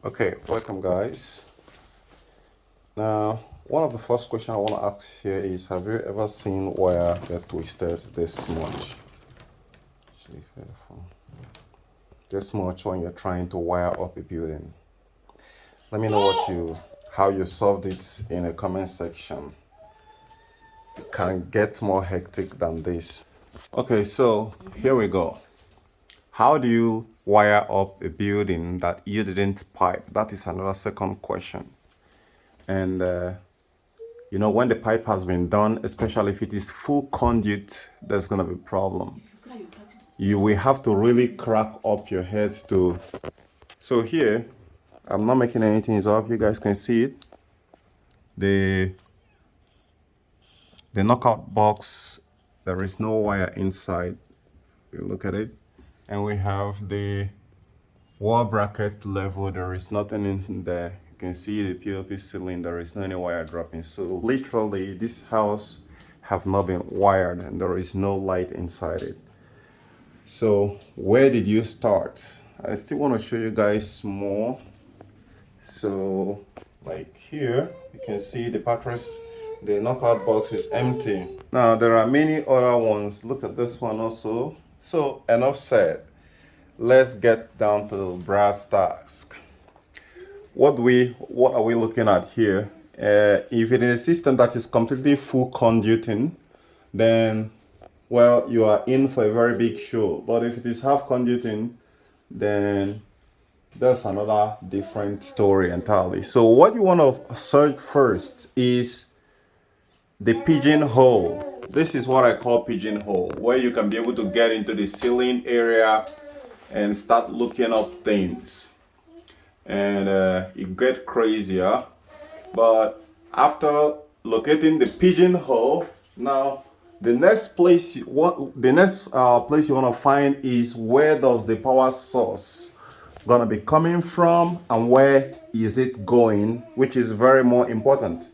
Okay, welcome guys. Now, one of the first questions I want to ask here is, have you ever seen wire get twisted this much? This much when you're trying to wire up a building. Let me know how you solved it in a comment section. It can get more hectic than this. Okay, so here we go. How do you wire up a building that you didn't pipe? That is another second question. And when the pipe has been done, especially if it is full conduit, there's going to be a problem. You will have to really crack up your head to. So here, I'm not making anything up. You guys can see it. The knockout box, there is no wire inside. You look at it. And we have the wall bracket level. There is nothing in there. You can see the POP ceiling. There is no any wire dropping. So literally, this house have not been wired and there is no light inside it. So where did you start? I still want to show you guys more. So like here, you can see the mattress, the knockout box is empty. Now there are many other ones. Look at this one also. So enough said. Let's get down to brass tacks. What are we looking at here? If it is a system that is completely full conduiting, then well, you are in for a very big show. But if it is half conduiting, then that's another different story entirely. So what you want to search first is the pigeonhole. This is what I call pigeonhole, where you can be able to get into the ceiling area and start looking up things. And it gets crazier. But after locating the pigeonhole, now the next place you want to find is, where does the power source gonna be coming from and where is it going, which is very more important.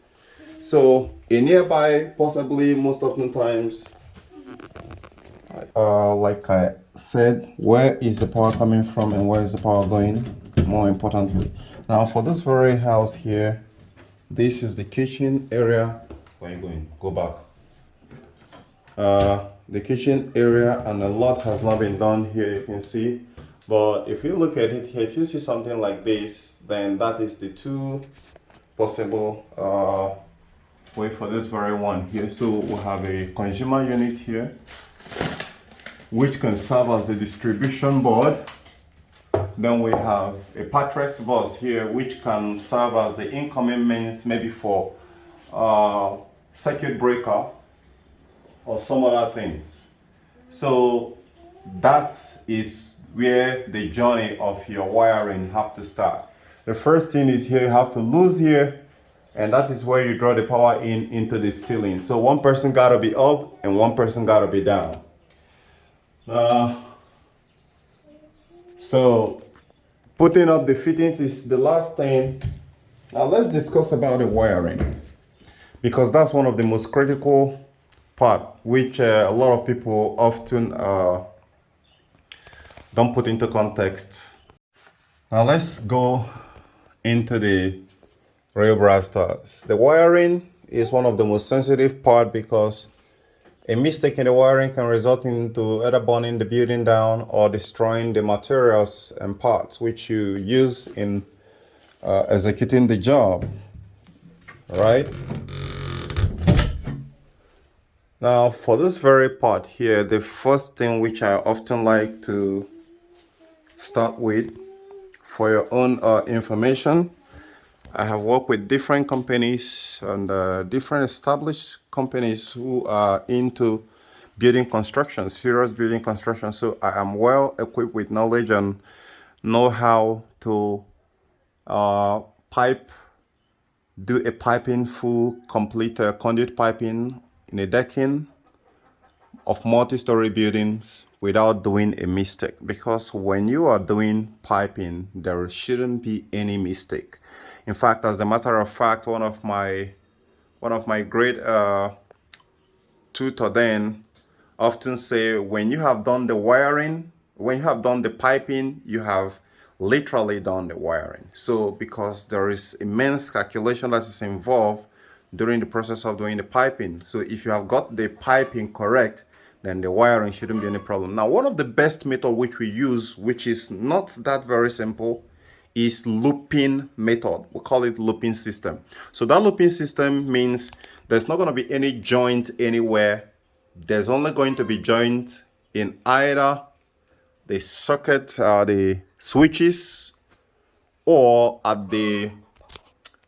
So a nearby, possibly most often times, like I said, where is the power coming from and where is the power going, more importantly. Now for this very house here, this is the kitchen area. Where are you going? Go back. The kitchen area, and a lot has not been done here, you can see. But if you look at it here, if you see something like this, then that is the two possible way for this very one here. So we'll have a consumer unit here, which can serve as the distribution board. Then we have a Patrex bus here, which can serve as the incoming mains, maybe for circuit breaker or some other things. So that is where the journey of your wiring have to start. The first thing is here, you have to lose here, and that is where you draw the power into the ceiling. So one person gotta be up and one person gotta be down. So putting up the fittings is the last thing. Now let's discuss about the wiring, because that's one of the most critical part, which a lot of people often don't put into context. Now let's go into the real brass tacks. The wiring is one of the most sensitive part, because a mistake in the wiring can result into either burning the building down or destroying the materials and parts which you use in executing the job. Right? Now for this very part here, the first thing which I often like to start with, for your own information, I have worked with different companies and different established companies who are into building construction, serious building construction. So I am well equipped with knowledge and know how to do a piping, full, complete conduit piping in a decking of multi-story buildings without doing a mistake. Because when you are doing piping, there shouldn't be any mistake. In fact, as a matter of fact, one of my great tutor then often say, when you have done the wiring, when you have done the piping, you have literally done the wiring. So because there is immense calculation that is involved during the process of doing the piping. So if you have got the piping correct, then the wiring shouldn't be any problem. Now, one of the best method which we use, which is not that very simple, is looping method. We call it looping system. So that looping system means there's not going to be any joint anywhere. There's only going to be joint in either the socket, the switches, or at the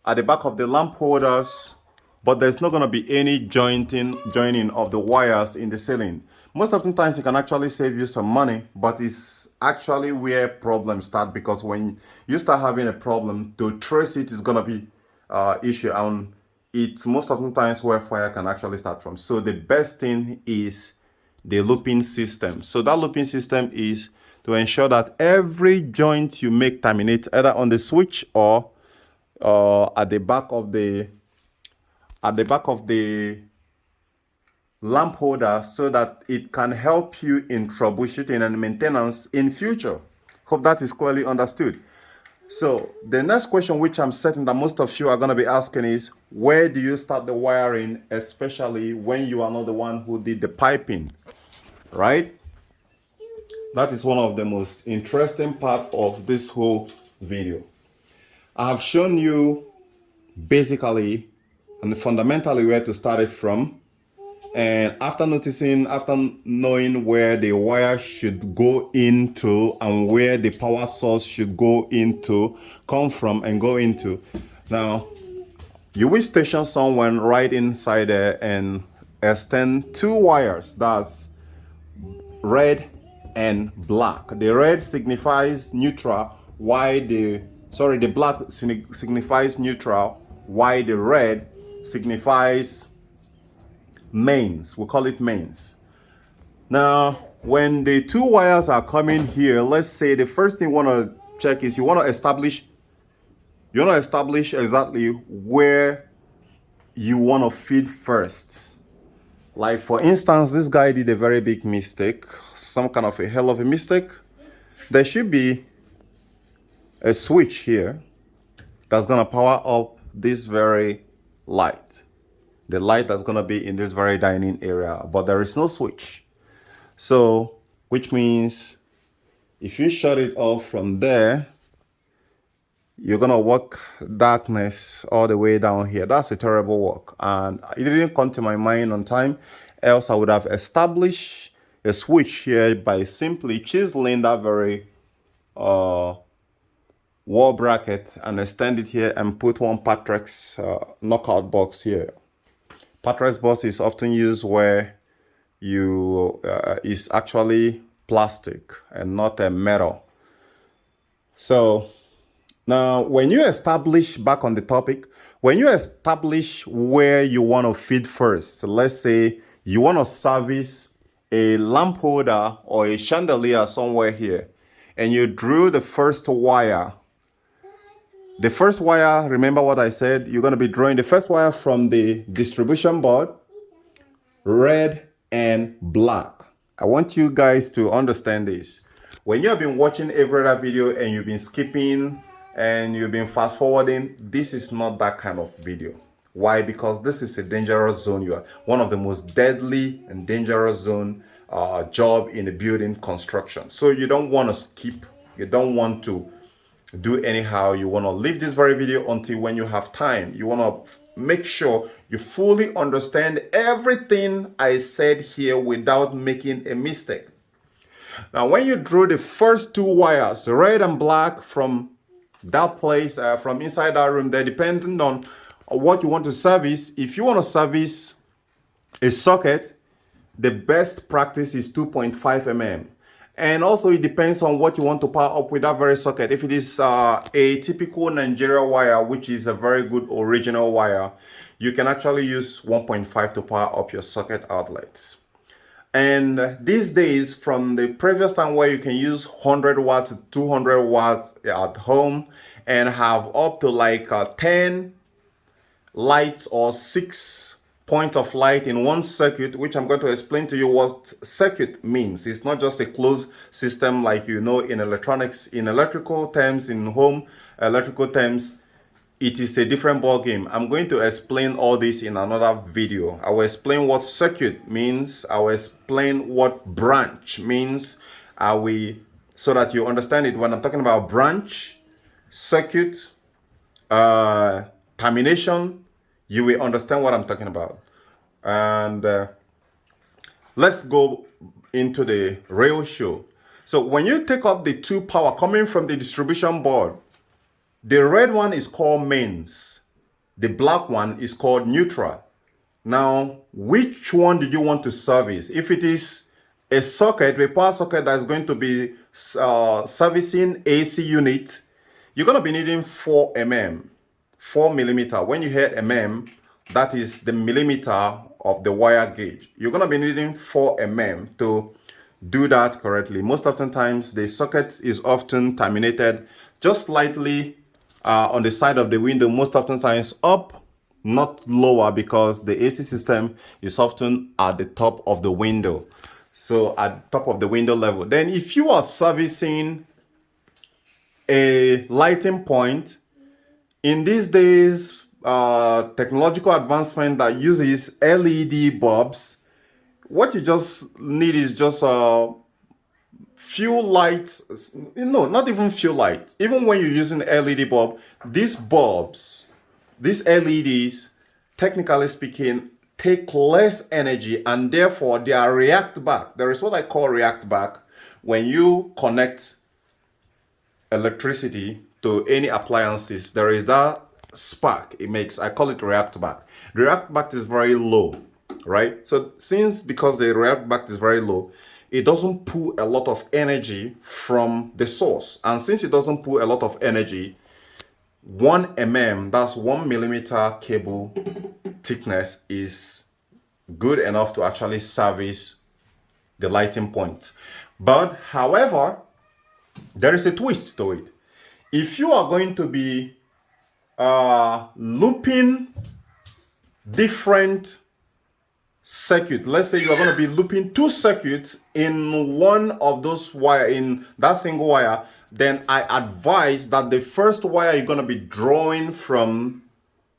back of the lamp holders, but there's not going to be any joining of the wires in the ceiling. Most of the times it can actually save you some money, but it's actually where problems start, because when you start having a problem, to trace it is going to be issue, and it's most of the times where fire can actually start from. So the best thing is the looping system. So that looping system is to ensure that every joint you make terminate either on the switch or at the back of the lamp holder, so that it can help you in troubleshooting and maintenance in future. Hope that is clearly understood. So the next question, which I'm certain that most of you are going to be asking, is where do you start the wiring, especially when you are not the one who did the piping, right? That is one of the most interesting part of this whole video. I have shown you basically and fundamentally where to start it from, and after knowing where the wire should go into and where the power source should go into, come from and go into, now you will station someone right inside there and extend two wires, that's red and black. The red signifies neutral, while the black signifies neutral, while the red signifies mains. We call it mains. Now, when the two wires are coming here, let's say the first thing you want to check is you want to establish exactly where you want to feed first. Like for instance, this guy did a very big mistake, some kind of a hell of a mistake. There should be a switch here that's going to power up this very light, the light that's going to be in this very dining area, but there is no switch. So which means if you shut it off from there, you're gonna walk darkness all the way down here. That's a terrible walk, and it didn't come to my mind on time, else I would have established a switch here by simply chiseling that very wall bracket and extend it here and put one Patrex knockout box here. Patrex box is often used where you is actually plastic and not a metal. So now, when you establish, back on the topic, when you establish where you want to feed first, let's say you want to service a lamp holder or a chandelier somewhere here, and you drew the first wire. The first wire, remember what I said, you're going to be drawing the first wire from the distribution board, red and black. I want you guys to understand this. When you have been watching every other video and you've been skipping and you've been fast forwarding, this is not that kind of video. Why? Because this is a dangerous zone. You are one of the most deadly and dangerous zone job in the building construction. So you don't want to skip. You don't want to do anyhow. You want to leave this very video until when you have time. You want to make sure you fully understand everything I said here without making a mistake. Now, when you drew the first two wires, red and black, from that place, from inside that room there, depending on what you want to service. If you want to service a socket, the best practice is 2.5 mm. And also it depends on what you want to power up with that very socket. If it is a typical Nigeria wire, which is a very good original wire, you can actually use 1.5 to power up your socket outlets. And these days, from the previous time where you can use 100 watts to 200 watts at home and have up to like 10 lights or 6 point of light in one circuit, which I'm going to explain to you what circuit means. It's not just a closed system like you know in electronics. In electrical terms, in home electrical terms, it is a different ball game. I'm going to explain all this in another video. I will explain what circuit means. I will explain what branch means. So that you understand it. When I'm talking about branch, circuit, termination, you will understand what I'm talking about. And let's go into the real show. So when you take up the two power coming from the distribution board, the red one is called mains. The black one is called neutral. Now, which one do you want to service? If it is a socket, a power socket that's going to be servicing AC unit, you're going to be needing 4 mm, 4 millimeter. When you hear mm, that is the millimeter of the wire gauge. You're going to be needing 4 mm to do that correctly. Most often times, the socket is often terminated just slightly on the side of the window, most often times up, not lower, because the AC system is often at the top of the window. So at top of the window level. Then if you are servicing a lighting point, in these days, technological advancement that uses LED bulbs, what you just need is just few lights, no, not even few light. Even when you're using LED bulb, these bulbs, these LEDs, technically speaking, take less energy and therefore they are react back. There is what I call react back. When you connect electricity to any appliances, there is that spark it makes. I call it react back. The react back is very low, right? So because the react back is very low, it doesn't pull a lot of energy from the source. And since it doesn't pull a lot of energy, 1 mm, that's 1 millimeter cable thickness, is good enough to actually service the lighting point. But however, there is a twist to it. If you are going to be looping different circuit, let's say you are going to be looping 2 circuits in one of those wire, in that single wire, then I advise that the first wire you're going to be drawing from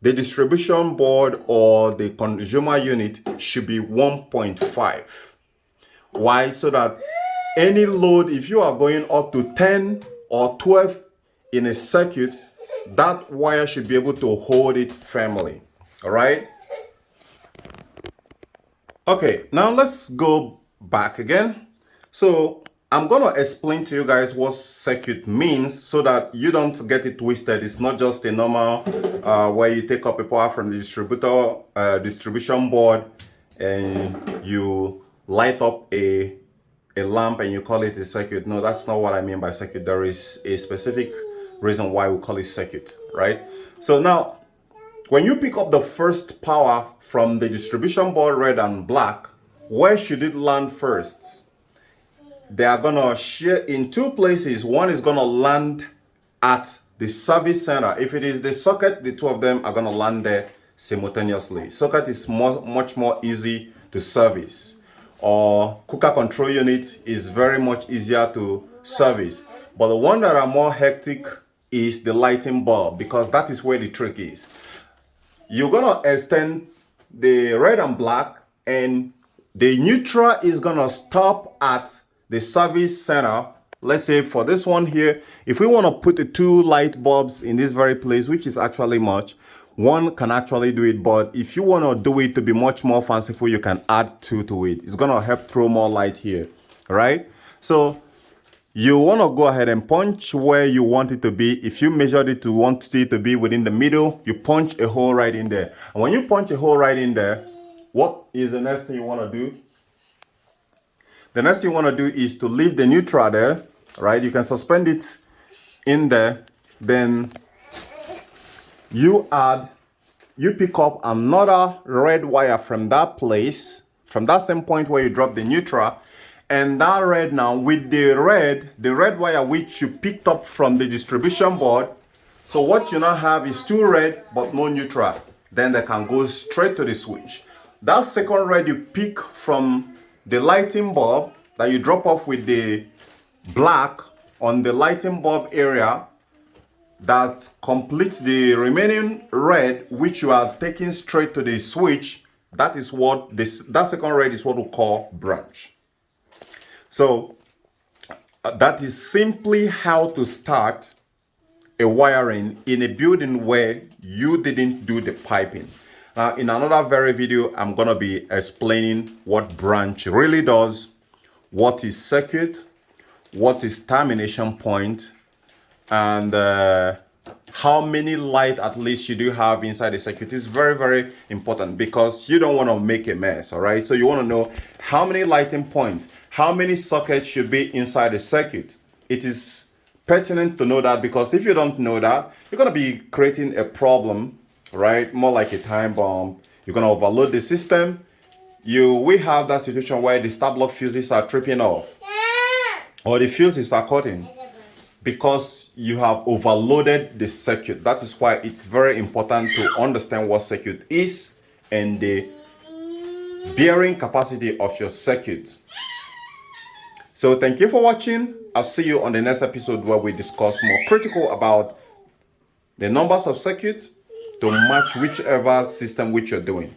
the distribution board or the consumer unit should be 1.5. Why? So that any load, if you are going up to 10 or 12 in a circuit, that wire should be able to hold it firmly. All right. Okay, now let's go back again. So I'm going to explain to you guys what circuit means so that you don't get it twisted. It's not just a normal where you take up a power from the distribution board and you light up a lamp and you call it a circuit. No, that's not what I mean by circuit. There is a specific reason why we call it circuit, right? So now, when you pick up the first power from the distribution board, red and black, where should it land first? They are going to share in 2 places. One is going to land at the service center. If it is the socket, the 2 of them are going to land there simultaneously. Socket is much more easy to service. Or cooker control unit is very much easier to service. But the one that are more hectic is the lighting bulb, because that is where the trick is. You're gonna extend the red and black, and the neutral is gonna stop at the service center. Let's say for this one here, if we want to put the 2 light bulbs in this very place, which is actually much, one can actually do it. But if you want to do it to be much more fanciful, you can add 2 to it. It's gonna help throw more light here, right? So you want to go ahead and punch where you want it to be. If you measured it to want it to be within the middle, you punch a hole right in there. And when you punch a hole right in there, what is the next thing you want to do? The next thing you want to do is to leave the neutral there, right? You can suspend it in there. Then you pick up another red wire from that place, from that same point where you drop the neutral. And that red now, with the red wire which you picked up from the distribution board. So what you now have is 2 red but no neutral. Then they can go straight to the switch. that second red you pick from the lighting bulb that you drop off with the black on the lighting bulb area, that completes the remaining red which you are taking straight to the switch. That is what that second red is what we call branch. So that is simply how to start a wiring in a building where you didn't do the piping. Now, in another very video, I'm gonna be explaining what branch really does, what is circuit, what is termination point, and how many light at least you do have inside the circuit. Is very, very important because you don't want to make a mess. All right, so you want to know how many lighting points, how many sockets should be inside the circuit. It is pertinent to know that, because if you don't know that, you're going to be creating a problem, right? More like a time bomb. You're going to overload the system. We have that situation where the start block fuses are tripping off, or the fuses are cutting, because you have overloaded the circuit. That is why it's very important to understand what circuit is and the bearing capacity of your circuit. So thank you for watching. I'll see you on the next episode where we discuss more critical about the numbers of circuit to match whichever system which you're doing.